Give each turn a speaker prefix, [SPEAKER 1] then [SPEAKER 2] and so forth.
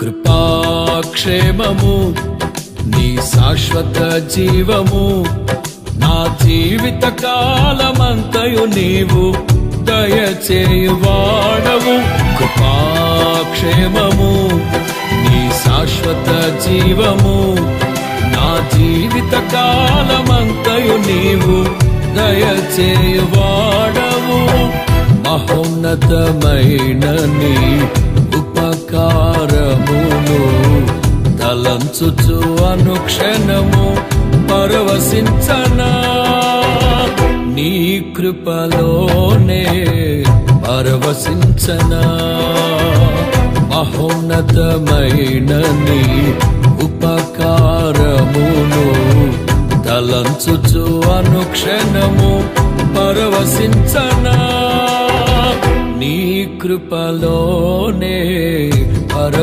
[SPEAKER 1] కృపాక్షేమము నీ శాశ్వత జీవము నా జీవిత కాలమంతయు నీవు దయచేయువాడవు. కృపాక్షేమము నీ శాశ్వత జీవము నా జీవిత కాలమంతయు నీవు దయచేయువాడవు. మహోన్నతమైన నీ ఉపకారమును తలంచుచు అనుక్షణము పరవశించనా, నీ కృపలోనే పరవశించనా. మహోన్నతమైన నీ ఉపకారమును తలంచుచు అనుక్షణము పరవశించనా, నీ కృపలోనే